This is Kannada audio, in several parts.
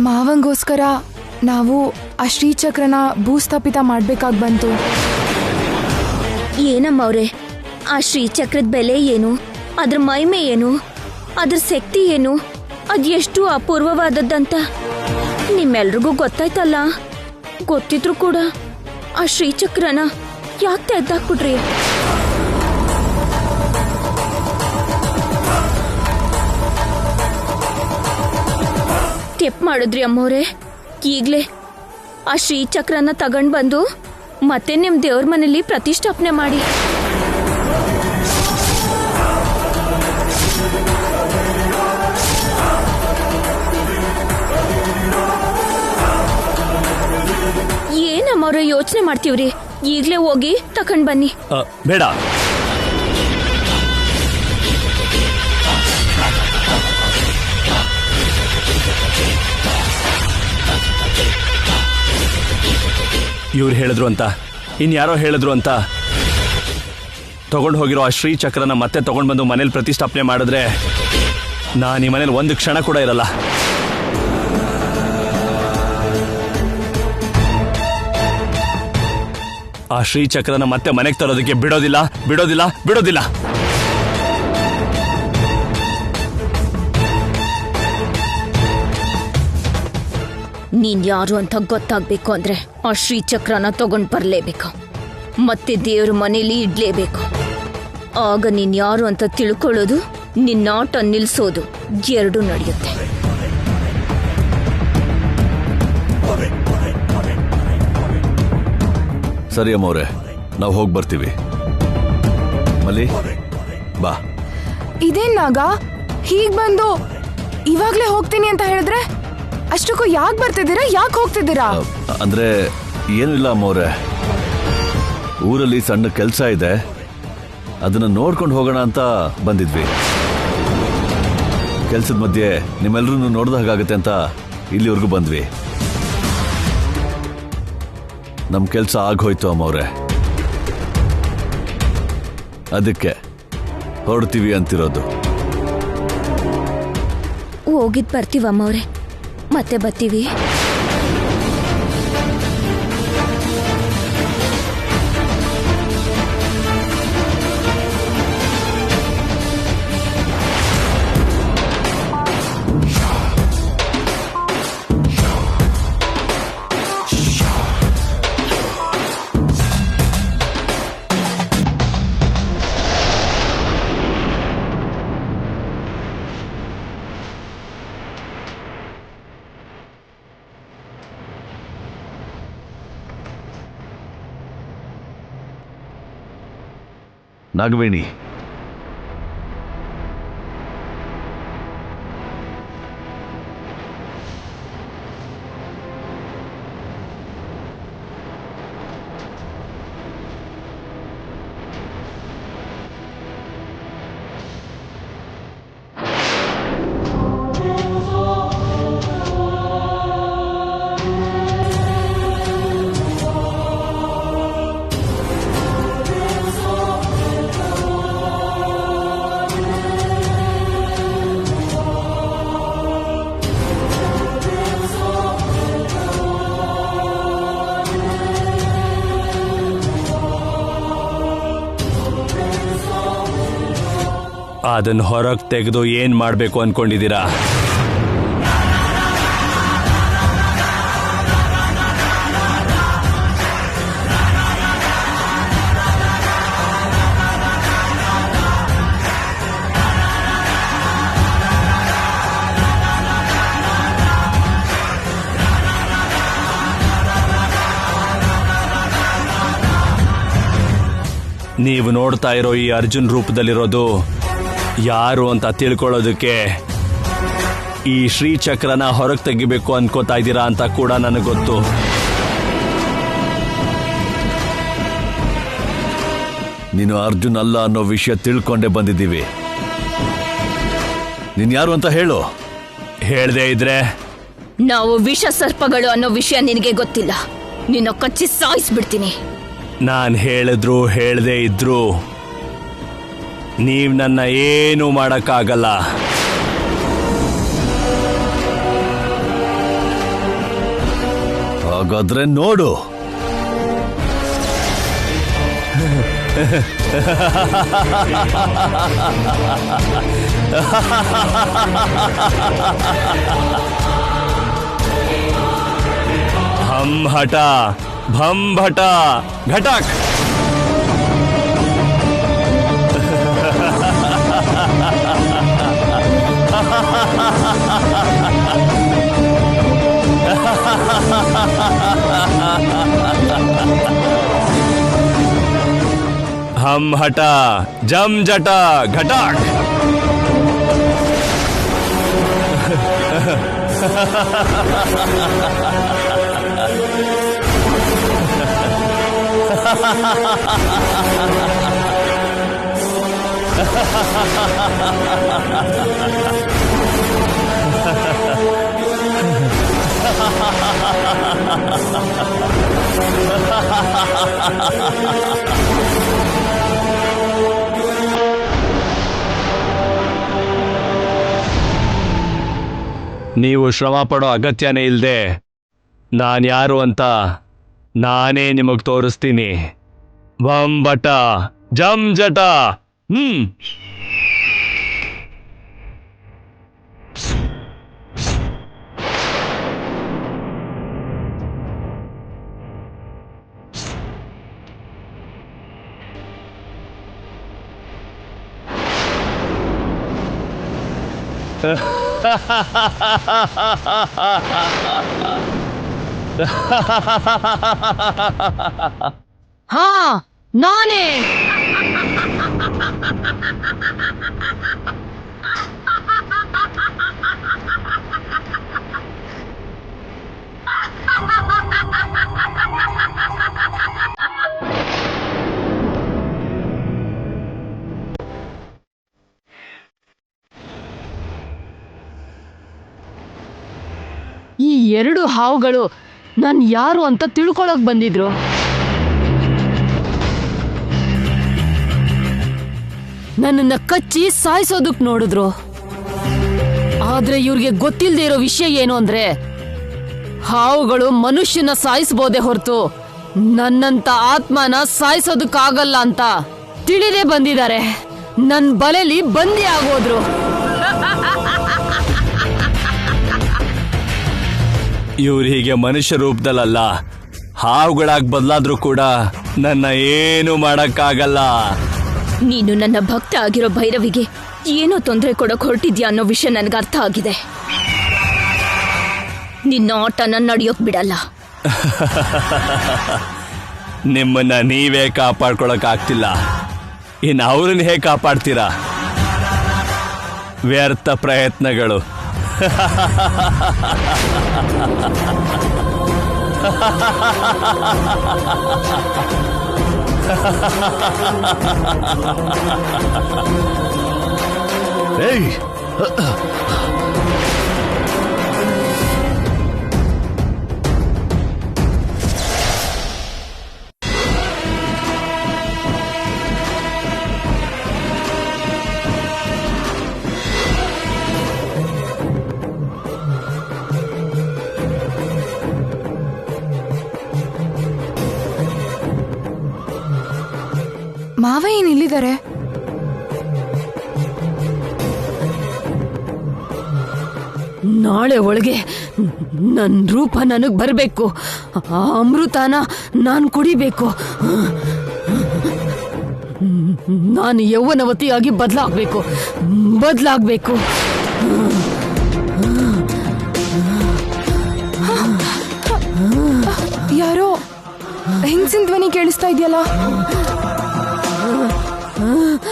ಮಾವಂಗೋಸ್ಕರ ನಾವು ಆ ಶ್ರೀಚಕ್ರನ ಭೂಸ್ಥಾಪಿತ ಮಾಡ್ಬೇಕಾಗಿ ಬಂತು. ಏನಮ್ಮವ್ರೆ, ಆ ಶ್ರೀಚಕ್ರದ ಬೆಲೆ ಏನು, ಅದ್ರ ಮಹಿಮೆ ಏನು, ಅದ್ರ ಶಕ್ತಿ ಏನು, ಅದೆಷ್ಟು ಅಪೂರ್ವವಾದದ್ದಂತ ನಿಮ್ಮೆಲ್ರಿಗೂ ಗೊತ್ತಾಯ್ತಲ್ಲ. ಗೊತ್ತಿದ್ರು ಕೂಡ ಆ ಶ್ರೀಚಕ್ರನ ಯಾಕೆ ತೆಗ್ದಾಕ್ಬಿಟ್ರಿ? ತೆಪ್ ಮಾಡಿದ್ರಿ ಅಮ್ಮವ್ರೆ. ಈಗ್ಲೇ ಆ ಶ್ರೀಚಕ್ರನ ತಗೊಂಡ್ ಬಂದು ಮತ್ತೆ ನಿಮ್ ದೇವ್ರ ಮನೇಲಿ ಪ್ರತಿಷ್ಠಾಪನೆ ಮಾಡಿ. ಏನಮ್ಮವ್ರೆ ಯೋಚನೆ ಮಾಡ್ತೀವ್ರಿ? ಈಗ್ಲೇ ಹೋಗಿ ತಕೊಂಡ್ ಬನ್ನಿ. ಬೇಡ, ಇವ್ರು ಹೇಳಿದ್ರು ಅಂತ, ಇನ್ಯಾರೋ ಹೇಳಿದ್ರು ಅಂತ ತಗೊಂಡು ಹೋಗಿರೋ ಆ ಶ್ರೀಚಕ್ರನ ಮತ್ತೆ ತಗೊಂಡು ಬಂದು ಮನೇಲಿ ಪ್ರತಿಷ್ಠಾಪನೆ ಮಾಡಿದ್ರೆ ನಾನು ಈ ಮನೇಲಿ ಒಂದು ಕ್ಷಣ ಕೂಡ ಇರಲ್ಲ. ಆ ಶ್ರೀಚಕ್ರನ ಮತ್ತೆ ಮನೆಗೆ ತರೋದಕ್ಕೆ ಬಿಡೋದಿಲ್ಲ, ಬಿಡೋದಿಲ್ಲ, ಬಿಡೋದಿಲ್ಲ. ನೀನ್ ಯಾರು ಅಂತ ಗೊತ್ತಾಗ್ಬೇಕು ಅಂದ್ರೆ ಆ ಶ್ರೀಚಕ್ರನ ತಗೊಂಡ್ ಬರ್ಲೇಬೇಕು, ಮತ್ತೆ ದೇವ್ರ ಮನೇಲಿ ಇಡ್ಲೇಬೇಕು. ಆಗ ನೀನ್ ಯಾರು ಅಂತ ತಿಳ್ಕೊಳ್ಳೋದು, ನಿನ್ನಾಟ ನಿಲ್ಸೋದು ಎರಡೂ ನಡೆಯುತ್ತೆ. ಸರಿ ಅಮ್ಮವ್ರೆ, ನಾವು ಹೋಗಿ ಬರ್ತೀವಿ. ಮಲ್ಲಿ ಬಾ. ಇದೇನ್ ನಾಗ ಹೀಗ್ ಬಂದು ಇವಾಗ್ಲೇ ಹೋಗ್ತೀನಿ ಅಂತ ಹೇಳಿದ್ರೆ ಅಷ್ಟಕ್ಕೂ ಯಾಕೆ ಬರ್ತಿದ್ದೀರಾ, ಯಾಕೆ ಹೋಗ್ತಿದ್ದೀರಾ? ಅಂದ್ರೆ ಏನಿಲ್ಲ ಅಮ್ಮವ್ರೆ, ಊರಲ್ಲಿ ಸಣ್ಣ ಕೆಲಸ ಇದೆ, ಅದನ್ನ ನೋಡ್ಕೊಂಡು ಹೋಗೋಣ ಅಂತ ಬಂದಿದ್ವಿ. ಕೆಲ್ಸದ ಮಧ್ಯೆ ನಿಮ್ಮೆಲ್ಲರೂ ನೋಡ್ದ ಹಾಗಾಗತ್ತೆ ಅಂತ ಇಲ್ಲಿವರೆಗೂ ಬಂದ್ವಿ. ನಮ್ ಕೆಲ್ಸ ಆಗೋಯ್ತು ಅಮ್ಮವ್ರೆ, ಅದಕ್ಕೆ ಹೊರಡ್ತೀವಿ ಅಂತಿರೋದು. ಹೋಗಿದ್ ಬರ್ತೀವಮ್ಮವ್ರೆ, ಮತ್ತೆ ಬರ್ತೀವಿ. ನಾಗವೇಣಿ, ಅದನ್ನ ಹೊರಗೆ ತೆಗೆದು ಏನ್ ಮಾಡ್ಬೇಕು ಅನ್ಕೊಂಡಿದ್ದೀರಾ? ನೀವು ನೋಡ್ತಾ ಇರೋ ಈ ಅರ್ಜುನ್ ರೂಪದಲ್ಲಿರೋದು ಯಾರು ಅಂತ ತಿಳ್ಕೊಳ್ಳೋದಕ್ಕೆ ಈ ಶ್ರೀಚಕ್ರನ ಹೊರಗೆ ತೆಗಿಬೇಕು ಅನ್ಕೋತಾ ಇದ್ದೀರಾ ಅಂತ ಕೂಡ ನನಗೆ ಗೊತ್ತು. ನೀನು ಅರ್ಜುನ್ ಅಲ್ಲ ಅನ್ನೋ ವಿಷಯ ತಿಳ್ಕೊಂಡೇ ಬಂದಿದ್ದೀವಿ. ನೀನ್ ಯಾರು ಅಂತ ಹೇಳು. ಹೇಳ್ದೇ ಇದ್ರೆ ನಾವು ವಿಷ ಸರ್ಪಗಳು ಅನ್ನೋ ವಿಷಯ ನಿನಗೆ ಗೊತ್ತಿಲ್ಲ. ನಿನ್ನ ಕಚ್ಚಿ ಸಾಯಿಸ್ಬಿಡ್ತೀನಿ. ನಾನು ಹೇಳಿದ್ರು ಹೇಳ್ದೇ ಇದ್ರು ನೀವ್ ನನ್ನ ಏನು ಮಾಡಕ್ಕಾಗಲ್ಲ. ಹಾಗಾದ್ರೆ ನೋಡು. ಹಂ ಹಠ ಭಂ ಭಟ ಘಟಕ್. ಹಂ ಹಠ ಜಂ ಜಟ ಘಟಕ್. ನೀವು ಶ್ರಮ ಪಡೋ ಅಗತ್ಯನೇ ಇಲ್ಲದೆ ನಾನ್ಯಾರು ಅಂತ ನಾನೇ ನಿಮಗೆ ತೋರಿಸ್ತೀನಿ. ಬಂಬಟ ಜಂ ಜಟ. ಹಾ, ನಾನೇ. ಈ ಎರಡು ಹಾವುಗಳು ನಾನು ಯಾರು ಅಂತ ತಿಳ್ಕೊಳಕ್ ಬಂದಿದ್ರು. ನನ್ನನ್ನ ಕಚ್ಚಿ ಸಾಯಿಸೋದಕ್ ನೋಡಿದ್ರು. ಆದ್ರೆ ಇವ್ರಿಗೆ ಗೊತ್ತಿಲ್ಲದೆ ಇರೋ ವಿಷಯ ಏನು ಅಂದ್ರೆ, ಹಾವುಗಳು ಮನುಷ್ಯನ ಸಾಯಿಸಬಹುದೇ ಹೊರತು ನನ್ನಂತ ಆತ್ಮನ ಸಾಯಿಸೋದಕ್ಕಾಗಲ್ಲ ಅಂತ ತಿಳಿದೇ ಬಂದಿದ್ದಾರೆ. ನನ್ ಬಲೆಲಿ ಬಂದಿ ಆಗೋದ್ರು. ಇವ್ರು ಹೀಗೆ ಮನುಷ್ಯ ರೂಪದಲ್ಲ, ಹಾವುಗಳಾಗಿ ಬದಲಾದ್ರೂ ಕೂಡ ನನ್ನ ಏನು ಮಾಡಕ್ಕಾಗಲ್ಲ. ನೀನು ನನ್ನ ಭಕ್ತ ಆಗಿರೋ ಭೈರವಿಗೆ ಏನೋ ತೊಂದರೆ ಕೊಡಕ್ ಹೊರಟಿದ್ಯಾ ಅನ್ನೋ ವಿಷಯ ನನ್ಗೆ ಅರ್ಥ ಆಗಿದೆ. ನಿನ್ನ ಆಟನ ನಡೆಯೋಕ್ ಬಿಡಲ್ಲ. ನಿಮ್ಮನ್ನ ನೀವೇ ಕಾಪಾಡ್ಕೊಳಕ್ ಆಗ್ತಿಲ್ಲ, ಇನ್ನು ಅವ್ರನ್ನ ಹೇಗೆ ಕಾಪಾಡ್ತೀರಾ? ವ್ಯರ್ಥ ಪ್ರಯತ್ನಗಳು. ಏಯ್, ಮಾವ ಏನ್ ಇಲ್ಲಿದ್ದಾರೆ? ನಾಳೆ ಒಳಗೆ ನನ್ನ ರೂಪ ನನಗ್ ಬರಬೇಕು. ಆ ಅಮೃತನ ನಾನು ಕುಡಿಬೇಕು. ನಾನು ಯೌವನವತಿಯಾಗಿ ಬದಲಾಗಬೇಕು. ಯಾರೋ ಹೆಂಗ್ಸಿನ ಧ್ವನಿ ಕೇಳಿಸ್ತಾ ಇದೆಯಲ್ಲ.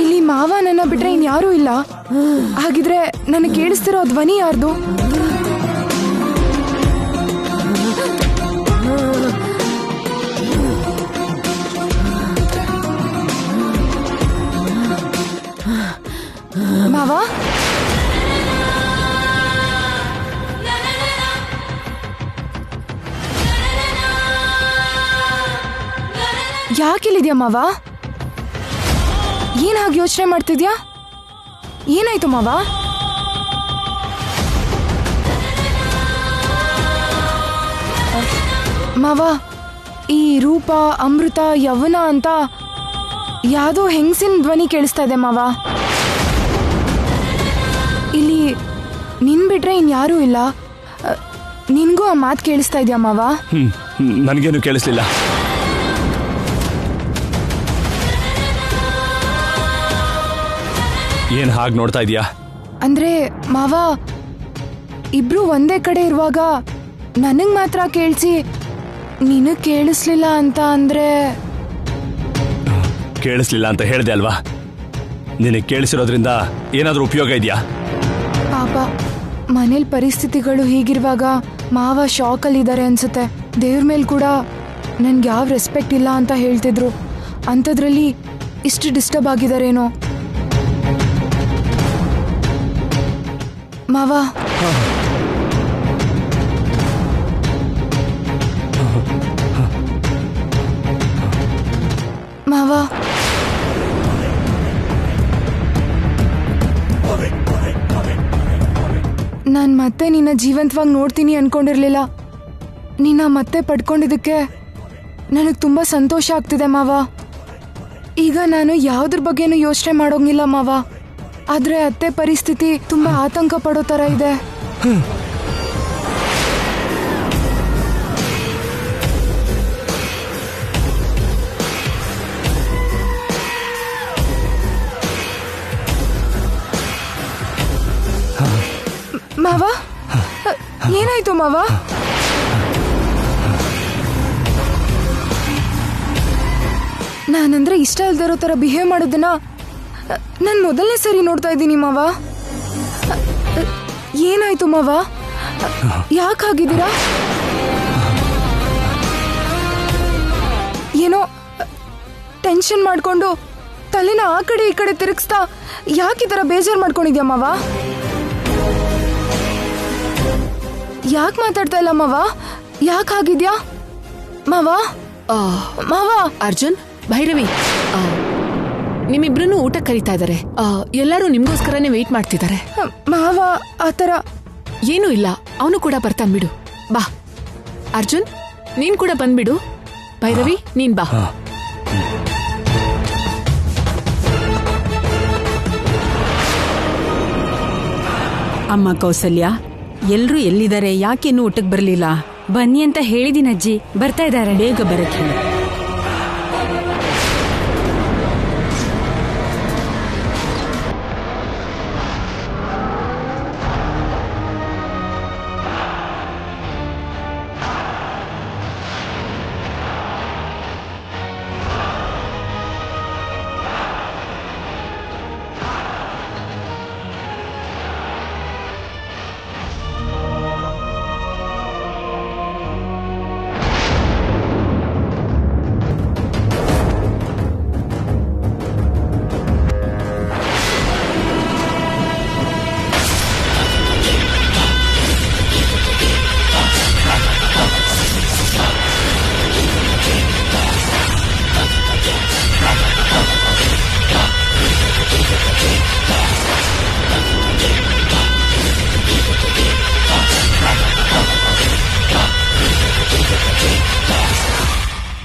ಇಲ್ಲಿ ಮಾವ ನನ್ನ ಬಿಟ್ರೆ ಇನ್ಯಾರೂ ಇಲ್ಲ. ಹಾಗಿದ್ರೆ ನನಗೆ ಕೇಳಿಸ್ತಿರೋ ಧ್ವನಿ ಯಾರ್ದು? ಮಾವ, ಯಾಕಿಲ್ಲಿದ್ಯಾ ಮಾವ? ಏನ್ ಹಾಗೆ ಯೋಚನೆ ಮಾಡ್ತಿದ್ಯಾ? ಏನಾಯ್ತು ಮಾವ? ಮಾವ, ಈ ರೂಪ, ಅಮೃತ, ಯೌವನ ಅಂತ ಯಾವುದೋ ಹೆಂಗಸಿನ ಧ್ವನಿ ಕೇಳಿಸ್ತಾ ಇದೆ ಮಾವ. ಇಲ್ಲಿ ನಿನ್ ಬಿಟ್ರೆ ಇನ್ಯಾರೂ ಇಲ್ಲ. ನಿನ್ಗೂ ಆ ಮಾತು ಕೇಳಿಸ್ತಾ ಇದೆಯಾ ಮಾವ? ನನಗೇನು ಕೇಳಿಸ್ಲಿಲ್ಲ. ಏನ್ ಹಾಗೆ ನೋಡ್ತಾ ಇದೀಯಾ? ಅಂದ್ರೆ ಮಾವ, ಇಬ್ರು ಒಂದೇ ಕಡೆ ಇರುವಾಗ ನನಗ್ ಮಾತ್ರ ಕೇಳಿಸಿ ನಿನಗ್ ಕೇಳಿಸ್ಲಿಲ್ಲ ಅಂತ ಅಂದ್ರೆ? ಕೇಳಿಸ್ಲಿಲ್ಲ ಅಂತ ಹೇಳ್ದೆ ಅಲ್ವಾ? ನಿನಗೆ ಕೇಳಿಸಿರೋದ್ರಿಂದ ಏನಾದ್ರೂ ಉಪಯೋಗ ಇದೆಯಾ? ಪಾಪ, ಮನೇಲಿ ಪರಿಸ್ಥಿತಿಗಳು ಹೀಗಿರುವಾಗ ಮಾವ ಶಾಕಲ್ಲಿದ್ದಾರೆ ಅನ್ಸುತ್ತೆ. ದೇವ್ರ ಮೇಲೆ ಕೂಡ ನನ್ಗೆ ಯಾವ ರೆಸ್ಪೆಕ್ಟ್ ಇಲ್ಲ ಅಂತ ಹೇಳ್ತಿದ್ರು. ಅಂಥದ್ರಲ್ಲಿ ಇಷ್ಟು ಡಿಸ್ಟರ್ಬ್ ಆಗಿದಾರೇನೋ ಮಾವ. ಮಾವ, ನಾನು ಮತ್ತೆ ನಿನ್ನ ಜೀವಂತವಾಗಿ ನೋಡ್ತೀನಿ ಅನ್ಕೊಂಡಿರ್ಲಿಲ್ಲ. ನಿನ್ನ ಮತ್ತೆ ಪಡ್ಕೊಂಡಿದ್ದಕ್ಕೆ ನನಗೆ ತುಂಬಾ ಸಂತೋಷ ಆಗ್ತಿದೆ ಮಾವ. ಈಗ ನಾನು ಯಾವುದ್ರ ಬಗ್ಗೆನೂ ಯೋಚನೆ ಮಾಡೋಂಗಿಲ್ಲ ಮಾವ. ಆದ್ರೆ ಅತ್ತೆ ಪರಿಸ್ಥಿತಿ ತುಂಬಾ ಆತಂಕ ಪಡೋ ತರ ಇದೆ. ಮಾವ, ಏನಾಯ್ತು ಮಾವ? ನಾನಂದ್ರೆ ಇಷ್ಟ ಇಲ್ದಿರೋ ತರ ಬಿಹೇವ್ ಮಾಡೋದನ್ನ ನಾನು ಮೊದಲನೇ ಸರಿ ನೋಡ್ತಾ ಇದ್ದೀನಿ ಮಾವ. ಏನಾಯ್ತು ಮಾವ? ಯಾಕೆ ಹಾಗಿದ್ದೀರಾ? ಏನೋ ಟೆನ್ಷನ್ ಮಾಡ್ಕೊಂಡು ತಲೆನ ಆ ಕಡೆ ಈ ಕಡೆ ತಿರುಗಿಸ್ತಾ ಯಾಕೆ ಈ ಥರ ಬೇಜಾರು ಮಾಡ್ಕೊಂಡಿದ್ಯಾ ಮಾವ? ಯಾಕೆ ಮಾತಾಡ್ತಾ ಇಲ್ಲ ಮಾವ? ಯಾಕೆ ಹಾಗಿದ್ಯಾ ಮಾವ? ಮಾವ, ಅರ್ಜುನ್, ಭೈರವಿ, ನಿಮ್ಮಿಬ್ರನ್ನು ಊಟ ಕರೀತಾ ಇದ್ದಾರೆ. ಎಲ್ಲರೂ ನಿಮ್ಗೋಸ್ಕರನೇ ವೆಯ್ಟ್ ಮಾಡ್ತಿದ್ದಾರೆ. ಮಾವ ಆ ಥರ ಏನೂ ಇಲ್ಲ, ಅವನು ಕೂಡ ಬರ್ತಾನೆ ಬಿಡು. ಬಾ ಅರ್ಜುನ್, ನೀನ್ ಕೂಡ ಬಂದ್ಬಿಡು. ಭೈರವಿ, ನೀನ್ ಬಾ. ಅಮ್ಮ ಕೌಸಲ್ಯ, ಎಲ್ರೂ ಎಲ್ಲಿದ್ದಾರೆ? ಯಾಕೇನು ಊಟಕ್ಕೆ ಬರಲಿಲ್ಲ? ಬನ್ನಿ ಅಂತ ಹೇಳಿದೀನಿ ಅಜ್ಜಿ, ಬರ್ತಾ ಇದ್ದಾರೆ. ಬೇಗ ಬರಕ್ಕೆ ಹೇಳು.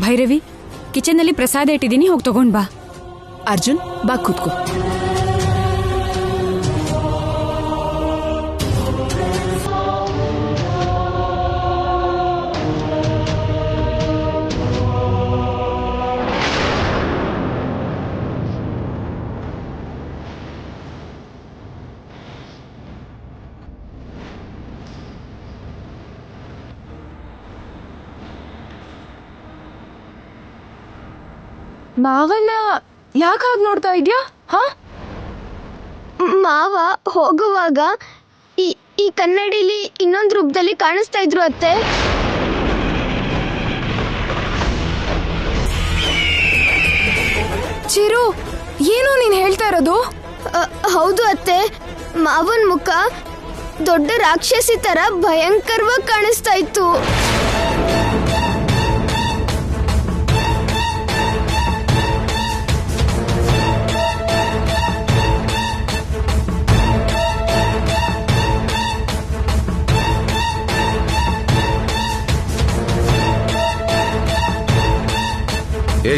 ಭೈರವಿ, ಕಿಚನ್ನಲ್ಲಿ ಪ್ರಸಾದ ಇಟ್ಟಿದ್ದೀನಿ, ಹೋಗಿ ತಗೊಂಡ್ ಬಾ. ಅರ್ಜುನ್, ಬಾ ಕೂತ್ಕೋ. ಮಾವನ್ನ ಯಾಕೆ ಹಾಗೆ ನೋಡ್ತಾ ಇದ್ಯಾ? ಹಾ, ಮಾವ ಹೋಗುವಾಗ ಈ ಕನ್ನಡಿಲಿ ಇನ್ನೊಂದು ರೂಪದಲ್ಲಿ ಕಾಣಿಸ್ತಾ ಇದ್ರು ಅತ್ತೆ. ಚಿರು, ಏನು ನೀನ್ ಹೇಳ್ತಾ ಇರೋದು? ಹೌದು ಅತ್ತೆ, ಮಾವನ್ ಮುಖ ದೊಡ್ಡ ರಾಕ್ಷಸಿ ತರ ಭಯಂಕರವಾಗಿ ಕಾಣಿಸ್ತಾ ಇತ್ತು.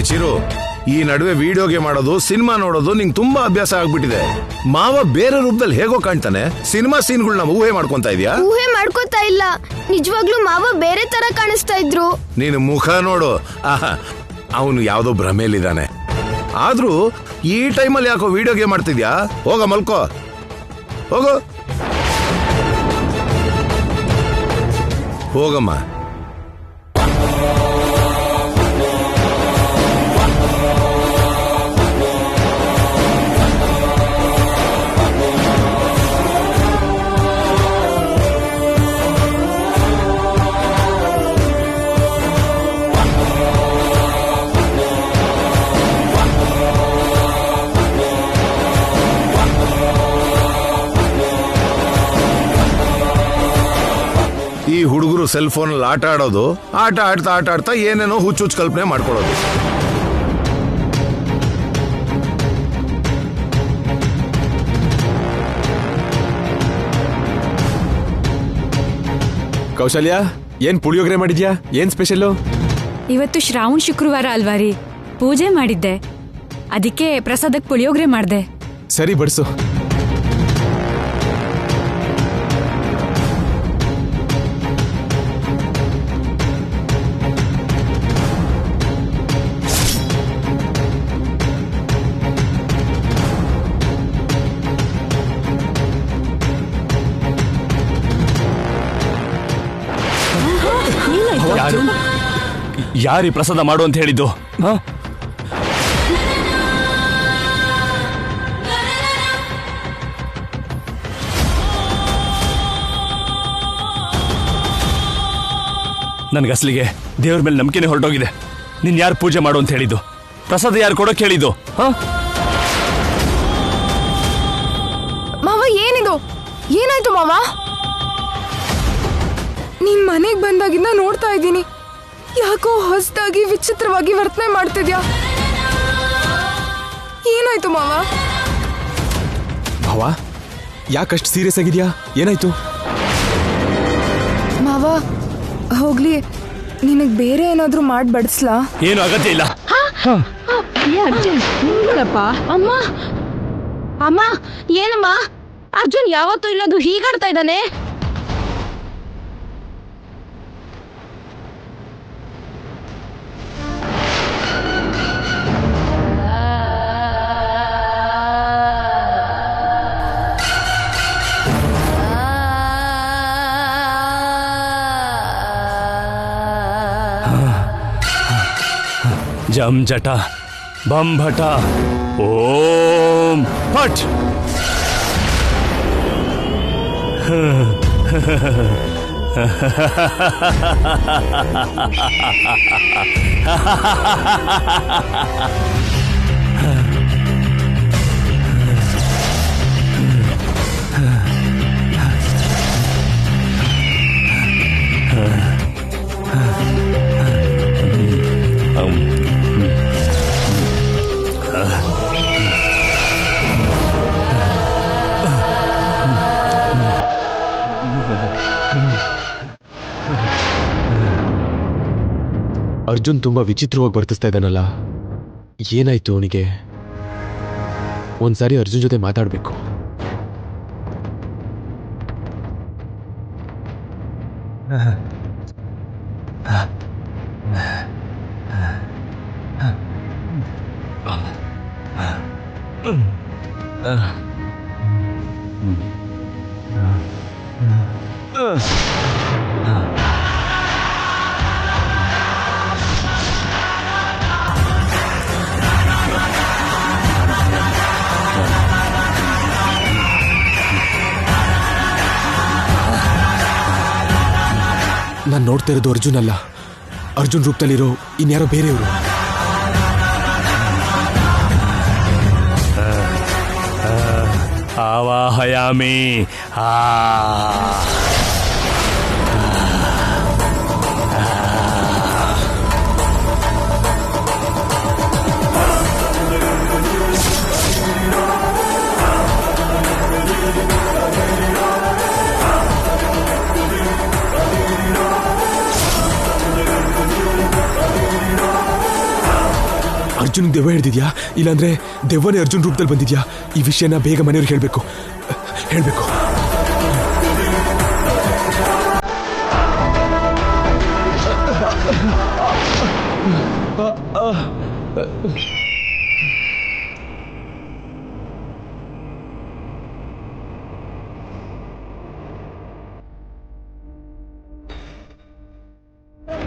ಚಿರು, ಈ ನಡುವೆ ವಿಡಿಯೋ ಗೇಮ್ ಆಡೋದು, ಸಿನಿಮಾ ನೋಡೋದು ನಿಂಗೆ ತುಂಬಾ ಅಭ್ಯಾಸ ಆಗ್ಬಿಟ್ಟಿದೆ. ಮಾವ ಬೇರೆ ರೂಪದಲ್ಲಿ ಹೇಗೋ ಕಾಣ್ತಾನೆ, ಸಿನಿಮಾ ಸೀನ್ಗಳನ್ನ ಊಹೆ ಮಾಡ್ಕೊಂತ ಇದೀಯಾ? ಊಹೆ ಮಾಡ್ಕೋತಾ ಇಲ್ಲ, ನಿಜವಾಗ್ಲೂ ಮಾವ ಬೇರೆ ತರ ಕಾಣಿಸ್ತಾ ಇದ್ರು. ನೀನು ಮುಖ ನೋಡು, ಅವನು ಯಾವ್ದೋ ಭ್ರಮೇಲಿದ್ದಾನೆ. ಆದ್ರೂ ಈ ಟೈಮಲ್ಲಿ ಯಾಕೋ ವಿಡಿಯೋ ಗೇಮ್ ಆಡ್ತಿದ್ಯಾ? ಹೋಗ ಮಲ್ಕೋ, ಹೋಗು, ಹೋಗಮ್ಮ. ಈ ಹುಡುಗರು ಸೆಲ್ ಫೋನ್ ಆಟ ಆಡೋದು, ಆಟ ಆಡ್ತಾ ಏನೇನೋ ಹುಚ್ಚು ಕಲ್ಪನೆ ಮಾಡ್ಕೊಳ್ಳೋದು. ಕೌಶಲ್ಯ, ಏನ್ ಪುಳಿಯೋಗರೆ ಮಾಡಿದ್ಯಾ? ಏನ್ ಸ್ಪೆಷಲ್ಲು? ಇವತ್ತು ಶ್ರಾವಣ ಶುಕ್ರವಾರ ಅಲ್ವಾ ರೀ, ಪೂಜೆ ಮಾಡಿದ್ದೆ, ಅದಕ್ಕೆ ಪ್ರಸಾದಕ್ಕೆ ಪುಳಿಯೋಗರೆ ಮಾಡ್ದೆ. ಸರಿ, ಬಡಿಸು. ಯಾರಿ ಪ್ರಸಾದ ಮಾಡು ಅಂತ ಹೇಳಿದ್ದು? ನನ್ಗಸ್ಲಿಗೆ ದೇವ್ರ ಮೇಲೆ ನಂಬಿಕೆನೆ ಹೊರಟೋಗಿದೆ. ನೀನ್ ಯಾರು ಪೂಜೆ ಮಾಡು ಅಂತ ಹೇಳಿದ್ದು? ಪ್ರಸಾದ ಯಾರು ಕೊಡೋಕೆ ಹೇಳಿದ್ದು? ಮಾವ, ಏನಿದು? ಏನಾಯ್ತು ಮಾವ? ನೀನ್ ಮನೆಗ್ ಬಂದಾಗಿಂದ ನೋಡ್ತಾ ಇದ್ದೀನಿ, ಯಾಕೋ ಹೊಸದಾಗಿ ವಿಚಿತ್ರವಾಗಿ ವರ್ತನೆ ಮಾಡ್ತಿದ್ಯಾ. ಏನಾಯ್ತು ಮಾವ? ಭಾವ, ಯಾಕಷ್ಟು ಸೀರಿಯಸ್ ಆಗಿದ್ಯಾ? ಏನಾಯ್ತು? ಮಾವ, ಹೋಗ್ಲಿ, ನಿನಗ್ ಬೇರೆ ಏನಾದ್ರೂ ಮಾಡಿ ಬಡಿಸ್ಲಾ? ಏನು ಅಗತ್ಯ ಇಲ್ಲ. ಅಮ್ಮ ಅಮ್ಮ, ಏನಮ್ಮ? ಅರ್ಜುನ್ ಯಾವತ್ತೂ ಇಲ್ಲದು ಹೀಗಾಡ್ತಾ ಇದ್ದಾನೆ. ಜಂ ಜಟ ಬಂ ಭಟ ಓಂ ಫಟ್. ಅರ್ಜುನ್ ತುಂಬಾ ವಿಚಿತ್ರವಾಗಿ ವರ್ತಿಸ್ತಾ ಇದ್ದಾನಲ್ಲ, ಏನಾಯ್ತು ಅವನಿಗೆ? ಒಂದ್ಸಾರಿ ಅರ್ಜುನ್ ಜೊತೆ ಮಾತಾಡ್ಬೇಕು. ನಾನು ನೋಡ್ತಾ ಇರೋದು ಅರ್ಜುನ್ ಅಲ್ಲ, ಅರ್ಜುನ್ ರೂಪದಲ್ಲಿರೋ ಇನ್ಯಾರೋ ಬೇರೆಯವರು. ಆವಾಹಯಾಮಿ. ಅರ್ಜುನ್ ದೆವ್ವ ಹಿಡ್ದಿದ್ಯಾ ಇಲ್ಲಾಂದ್ರೆ ದೆವ್ವನೇ ಅರ್ಜುನ್ ರೂಪದಲ್ಲಿ ಬಂದಿದ್ಯಾ? ಈ ವಿಷಯನ ಬೇಗ ಮನೆಯವ್ರಿಗೆ ಹೇಳ್ಬೇಕು. ಹೇಳ್ಬೇಕು.